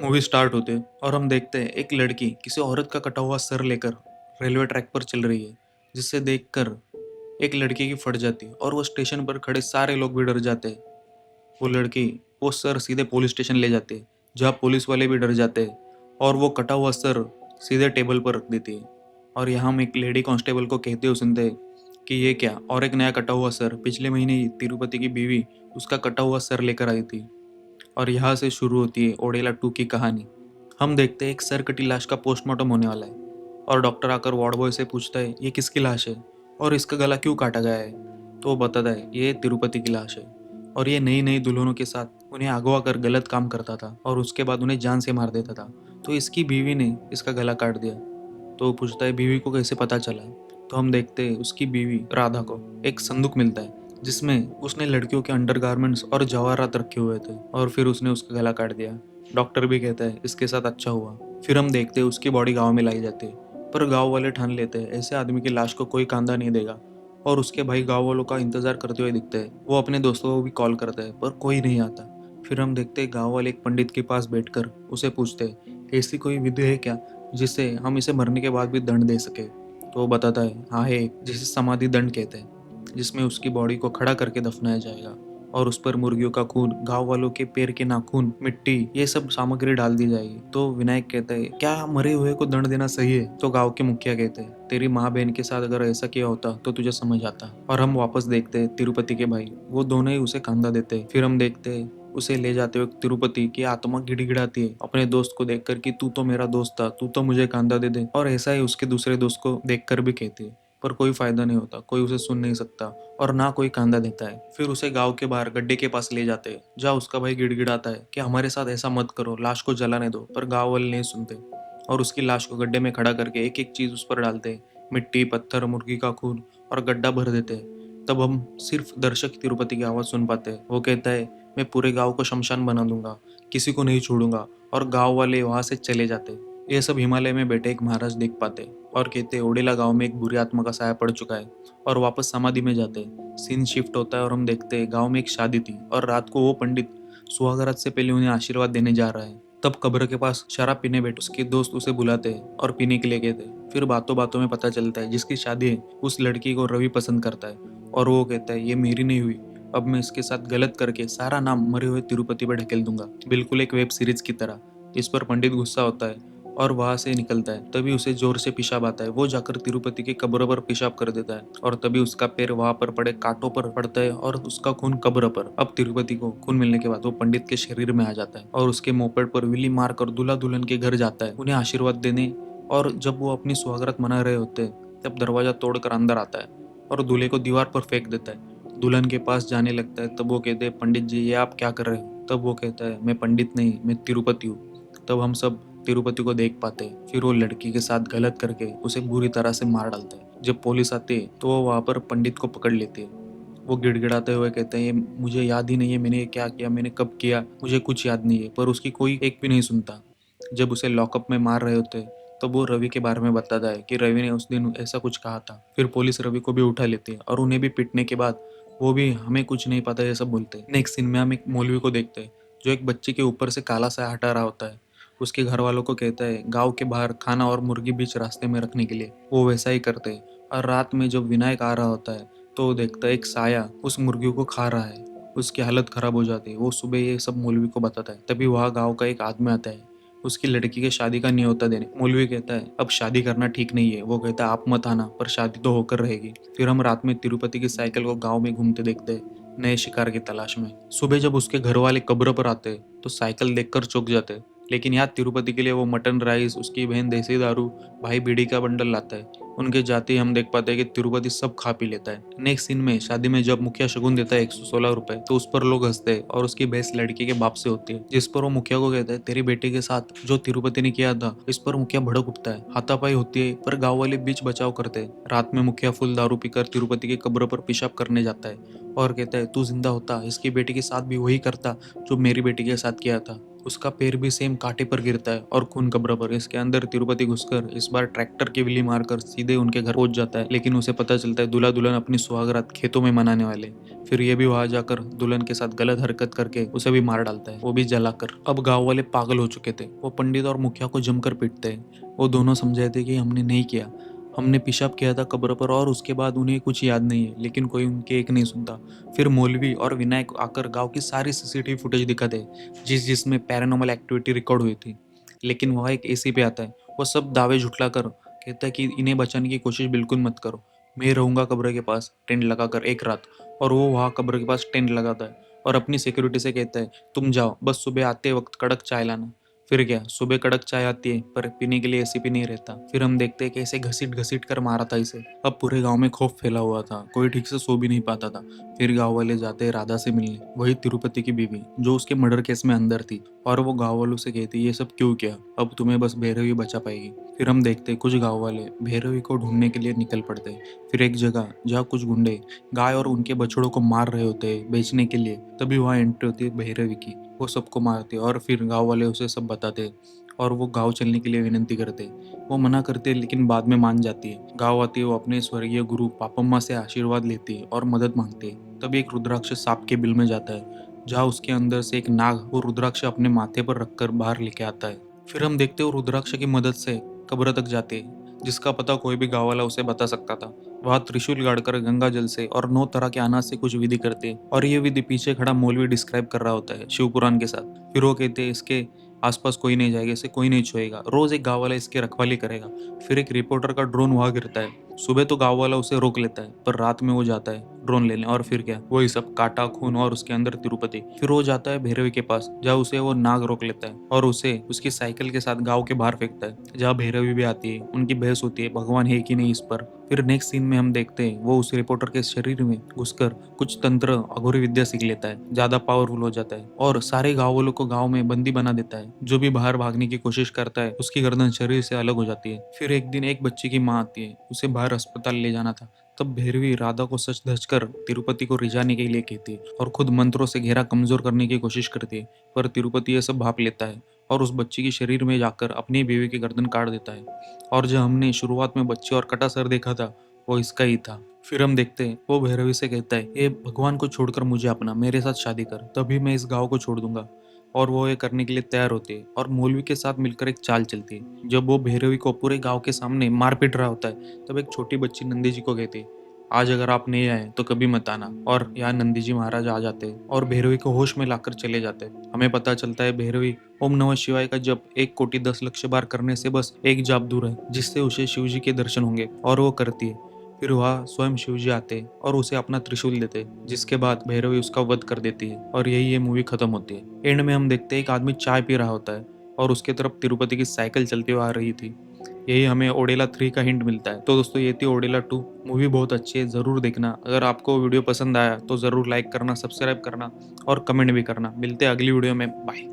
Movie start होते और हम देखते हैं एक लड़की किसी औरत का कटा हुआ सर लेकर रेलवे ट्रैक पर चल रही है, जिससे देखकर एक लड़की की फट जाती है और वो स्टेशन पर खड़े सारे लोग भी डर जाते हैं। वो लड़की वो सर सीधे पुलिस स्टेशन ले जाती है, जहाँ पुलिस वाले भी डर जाते हैं और वो कटा हुआ सर सीधे टेबल पर रख देती है। और यहाँ हम एक लेडी कांस्टेबल को कहते हुए सुनते हैं कि ये क्या, और एक नया कटा हुआ सर पिछले महीने ही तिरुपति की बीवी उसका कटा हुआ सर लेकर आई थी। और यहाँ से शुरू होती है ओडेला 2 की कहानी। हम देखते हैं एक सर कटी लाश का पोस्टमार्टम होने वाला है और डॉक्टर आकर वार्ड बॉय से पूछता है ये किसकी लाश है और इसका गला क्यों काटा गया है। तो वो बताता है ये तिरुपति की लाश है और ये नई नई दुल्हनों के साथ उन्हें अगवा कर गलत काम करता था और उसके बाद उन्हें जान से मार देता था। तो इसकी बीवी ने इसका गला काट दिया। तो वो पूछता है बीवी को कैसे पता चला। तो हम देखते हैं उसकी बीवी राधा को एक संदूक मिलता है जिसमें उसने लड़कियों के अंडरगारमेंट्स और जवाहरात रखे हुए थे और फिर उसने उसका गला काट दिया। डॉक्टर भी कहता है इसके साथ अच्छा हुआ। फिर हम देखते हैं उसकी बॉडी गांव में लाई जाती है, पर गांव वाले ठान लेते हैं ऐसे आदमी की लाश को कोई कांदा नहीं देगा और उसके भाई गांव वालों का इंतजार करते हुए दिखते हैं। वो अपने दोस्तों को भी कॉल करते हैं पर कोई नहीं आता। फिर हम देखते हैं गांव वाले एक पंडित के पास बैठकर उसे पूछते हैं ऐसी कोई विधि है क्या जिससे हम इसे मरने के बाद भी दंड दे सके। तो वो बताता है हाँ है, जिसे समाधि दंड कहते हैं, जिसमें उसकी बॉडी को खड़ा करके दफनाया जाएगा और उस पर मुर्गियों का खून, गांव वालों के पैर के नाखून, मिट्टी, ये सब सामग्री डाल दी जाएगी। तो विनायक कहता है क्या मरे हुए को दंड देना सही है। तो गांव के मुखिया कहते हैं तेरी माँ बहन के साथ अगर ऐसा किया होता तो तुझे समझ आता। और हम वापस देखते हैं तिरुपति के भाई, वो दोनों ही उसे कंधा देते हैं। फिर हम देखते हैं उसे ले जाते हुए तिरुपति की आत्मा गिड़गिड़ाती है अपने दोस्त को देखकर कि तू तो मेरा दोस्त था, तू तो मुझे कांधा दे दे। और ऐसा ही उसके दूसरे दोस्त को देखकर भी कहती है, पर कोई फायदा नहीं होता, कोई उसे सुन नहीं सकता और ना कोई कांधा देता है। फिर उसे गांव के बाहर गड्ढे के पास ले जाते हैं जहाँ उसका भाई गिड़गिड़ाता है कि हमारे साथ ऐसा मत करो, लाश को जलाने दो, पर गांव वाले नहीं सुनते और उसकी लाश को गड्ढे में खड़ा करके एक एक चीज उस पर डालते हैं, मिट्टी, पत्थर, मुर्गी का खून, और गड्ढा भर देते हैं। तब हम सिर्फ दर्शक तिरुपति की आवाज सुन पाते हैं। वो कहता है मैं पूरे गांव को शमशान बना दूंगा, किसी को नहीं छोड़ूंगा, और गांव वाले वहां से चले जाते हैं। ये सब हिमालय में बैठे एक महाराज देख पाते और कहते ओडेला गांव में एक बुरी आत्मा का साया पड़ चुका है, और वापस समाधि में जाते। सीन शिफ्ट होता है और हम देखते हैं गांव में एक शादी थी और रात को वो पंडित सुहागरात से पहले उन्हें आशीर्वाद देने जा रहा है। तब कब्र के पास शराब पीने बैठे उसके दोस्त उसे बुलाते हैं और पीने के लिए कहते हैं। फिर बातों बातों में पता चलता है जिसकी शादी है उस लड़की को रवि पसंद करता है और वो कहता है ये मेरी नहीं हुई, अब मैं इसके साथ गलत करके सारा नाम मरे हुए तिरुपति पर ढकेल दूंगा, बिल्कुल एक वेब सीरीज की तरह। इस पर पंडित गुस्सा होता है और वहां से निकलता है। तभी उसे जोर से पेशाब आता है, वो जाकर तिरुपति के कब्र पर पेशाब कर देता है और तभी उसका पैर वहां पर पड़े कांटों पर पड़ता है और उसका खून कब्र पर। अब तिरुपति को खून मिलने के बाद वो पंडित के शरीर में आ जाता है और उसके मोपेड पर विली मारकर दूल्हा दुल्हन के घर जाता है उन्हें आशीर्वाद देने। और जब वो अपनी सुहागरात मना रहे होते हैं तब दरवाजा तोड़कर अंदर आता है और दूल्हे को दीवार पर फेंक देता है। दुल्हन के पास जाने लगता है तब वो कहते हैं पंडित जी ये आप क्या कर रहे हो। तब वो कहता है मैं पंडित नहीं, मैं तिरुपति हूँ। तब हम सब तिरुपति को देख पाते हैं। फिर वो लड़की के साथ गलत करके उसे बुरी तरह से मार डालता है। जब पुलिस आती है तो वो वहां पर पंडित को पकड़ लेती है। वो गिड़गिड़ाते हुए कहते हैं ये मुझे याद ही नहीं है, मैंने ये क्या किया, मैंने कब किया, मुझे कुछ याद नहीं है। पर उसकी कोई एक भी नहीं सुनता। जब उसे लॉकअप में मार रहे होते तब वो रवि के बारे में बताता है कि रवि ने उस दिन ऐसा कुछ कहा था। फिर पुलिस रवि को भी उठा लेती है और उन्हें भी पीटने के बाद वो भी हमें कुछ नहीं पता ये सब बोलते हैं। नेक्स्ट सीन में हम एक मौलवी को देखते हैं जो एक बच्चे के ऊपर से काला सा हटा रहा होता है। उसके घर वालों को कहता है गांव के बाहर खाना और मुर्गी बीच रास्ते में रखने के लिए। वो वैसा ही करते हैं और रात में जब विनायक आ रहा होता है तो वो देखता है एक साया उस मुर्गी को खा रहा है। उसकी हालत खराब हो जाती है। वो सुबह ये सब मौलवी को बताता है। तभी वहाँ गांव का एक आदमी आता है उसकी लड़की के शादी का न्योता देने। मौलवी कहता है अब शादी करना ठीक नहीं है। वो कहता है आप मत आना, पर शादी तो होकर रहेगी। फिर हम रात में तिरुपति की साइकिल को गांव में घूमते देखते हैं नए शिकार की तलाश में। सुबह जब उसके घर वाले कब्र पर आते तो साइकिल देखकर चौंक जाते, लेकिन याद तिरुपति के लिए वो मटन राइस, उसकी बहन देसी दारू, भाई बीड़ी का बंडल लाता है। उनके जाते ही हम देख पाते हैं कि तिरुपति सब खा पी लेता है। नेक्स्ट सीन में शादी में जब मुखिया शगुन देता है 116 रुपए तो उस पर लोग हंसते हैं और उसकी बहस लड़की के बाप से होती है, जिस पर वो मुखिया को कहता है तेरी बेटी के साथ जो तिरुपति ने किया था। इस पर मुखिया भड़क उठता है, हाथापाई होती है पर गाँव वाले बीच बचाव करते हैं। रात में मुखिया फुल दारू पीकर तिरुपति के कब्र पर पेशाब करने जाता है और कहता है तू जिंदा होता इसकी बेटी के साथ भी वही करता जो मेरी बेटी के साथ किया था। उसका पैर भी सेम कांटे पर गिरता है और खून कब्र पर। इसके अंदर तिरुपति घुसकर इस बार ट्रैक्टर की विली मारकर सीधे उनके घर पहुंच जाता है, लेकिन उसे पता चलता है दूल्हा दुल्हन अपनी सुहागरात खेतों में मनाने वाले। फिर ये भी वहां जाकर दुल्हन के साथ गलत हरकत करके उसे भी मार डालता है, वो भी जलाकर। अब गांव वाले पागल हो चुके थे, वो पंडित और मुखिया को जमकर पीटते हैं। वो दोनों समझाते कि हमने नहीं किया, हमने पेशाब किया था कब्र पर और उसके बाद उन्हें कुछ याद नहीं है, लेकिन कोई उनके एक नहीं सुनता। फिर मौलवी और विनायक आकर गांव की सारी सीसीटीवी फुटेज दिखाते हैं जिसमें पैरानॉर्मल एक्टिविटी रिकॉर्ड हुई थी। लेकिन वह एक एसी पे आता है, वो सब दावे झुटलाकर कहता है कि इन्हें बचाने की कोशिश बिल्कुल मत करो, मैं रहूंगा कब्र के पास टेंट लगाकर एक रात। और वो वहाँ कब्र के पास टेंट लगाता है और अपनी सिक्योरिटी से कहता है तुम जाओ, बस सुबह आते वक्त कड़क चाय लाना। फिर क्या, सुबह कड़क चाय आती है पर पीने के लिए एसी भी नहीं रहता। फिर हम देखते हैं कि ऐसे घसीट घसीट कर मारा था इसे। अब पूरे गांव में खौफ फैला हुआ था, कोई ठीक से सो भी नहीं पाता था। फिर गांव वाले जाते हैं राधा से मिलने, वही तिरुपति की बीवी जो उसके मर्डर केस में अंदर थी। और वो गांव वालों से कहती ये सब क्यों किया, अब तुम्हें बस भैरवी बचा पाएगी। फिर हम देखते हैं कुछ गांव वाले भैरवी को ढूंढने के लिए निकल पड़ते हैं। फिर एक जगह जहाँ कुछ गुंडे गाय और उनके बछड़ों को मार रहे होते हैं बेचने के लिए, तभी वहाँ एंट्री होती है भैरवी की। वो सबको मारते और फिर गांव वाले उसे सब बताते और वो गांव चलने के लिए विनती करते। वो मना करते लेकिन बाद में मान जाती है। गांव आती है, वो अपने स्वर्गीय गुरु पापम्मा से आशीर्वाद लेती है और मदद मांगती है। तभी एक रुद्राक्ष सांप के बिल में जाता है, जहाँ उसके अंदर से एक नाग वो रुद्राक्ष अपने माथे पर रखकर बाहर लेके आता है। फिर हम देखते हैं वो रुद्राक्ष की मदद से कब्र तक जाते हैं, जिसका पता कोई भी गांव वाला उसे बता सकता था। वहाँ त्रिशूल गाड़कर गंगा जल से और 9 तरह के अनाज से कुछ विधि करते हैं और ये विधि पीछे खड़ा मौलवी डिस्क्राइब कर रहा होता है शिव पुराण के साथ। फिर वो कहते हैं इसके आसपास कोई नहीं जाएगा, इसे कोई नहीं छुएगा, रोज एक गांव वाला इसकी रखवाली करेगा। फिर एक रिपोर्टर का ड्रोन वहां गिरता है। सुबह तो गांव वाला उसे रोक लेता है, पर रात में वो जाता है ड्रोन लेने और फिर क्या, वही सब काटा खून और उसके अंदर तिरुपति। फिर वो जाता है भैरवी के पास, जहाँ उसे वो नाग रोक लेता है और उसे उसकी साइकिल के साथ गांव के बाहर फेंकता है, जहाँ भैरवी भी आती है। उनकी बहस होती है भगवान है कि नहीं इस पर। फिर नेक्स्ट सीन में हम देखते हैं वो उस रिपोर्टर के शरीर में घुसकर कुछ तंत्र अघोरी विद्या सीख लेता है, ज्यादा पावरफुल हो जाता है और सारे गांव वालों को गांव में बंदी बना देता है। जो भी बाहर भागने की कोशिश करता है उसकी गर्दन शरीर से अलग हो जाती है। फिर एक दिन एक बच्चे की माँ आती है, उसे बाहर अस्पताल ले जाना था। तब भैरवी राधा को सच धज कर तिरुपति को रिझाने के लिए कहती है और खुद मंत्रों से घेरा कमजोर करने की कोशिश करती है, पर तिरुपति ये सब भाप लेता है और उस बच्चे के शरीर में जाकर अपनी बीवी की गर्दन काट देता है। और जो हमने शुरुआत में बच्चे और कटा सर देखा था वो इसका ही था। फिर हम देखते हैं वो भैरवी से कहता है ये भगवान को छोड़कर मुझे अपना, मेरे साथ शादी कर, तभी मैं इस गांव को छोड़ दूंगा। और वो ये करने के लिए तैयार होती है और मौलवी के साथ मिलकर एक चाल चलती है। जब वो भैरवी को पूरे गांव के सामने मार पीट रहा होता है, तब एक छोटी बच्ची नंदी जी को कहती है आज अगर आप नहीं आए तो कभी मत आना। और यहाँ नंदी जी महाराज आ जाते हैं और भैरवी को होश में लाकर चले जाते हैं। हमें पता चलता है भैरवी ओम नमः शिवाय का जब 1 कोटि 10 लक्ष बार करने से बस एक जाप दूर है, जिससे उसे शिव जी के दर्शन होंगे, और वो करती है। फिर वह स्वयं शिव जी आते और उसे अपना त्रिशूल देते, जिसके बाद भैरवी उसका वध कर देती है और यही ये मूवी खत्म होती है। एंड में हम देखते हैं एक आदमी चाय पी रहा होता है और उसके तरफ तिरुपति की साइकिल चलती हुई आ रही थी। यही हमें ओडेला 3 का हिंट मिलता है। तो दोस्तों ये थी ओडेला 2 मूवी, बहुत अच्छी है, जरूर देखना। अगर आपको वीडियो पसंद आया तो जरूर लाइक करना, सब्सक्राइब करना और कमेंट भी करना। मिलते हैं अगली वीडियो में, बाय।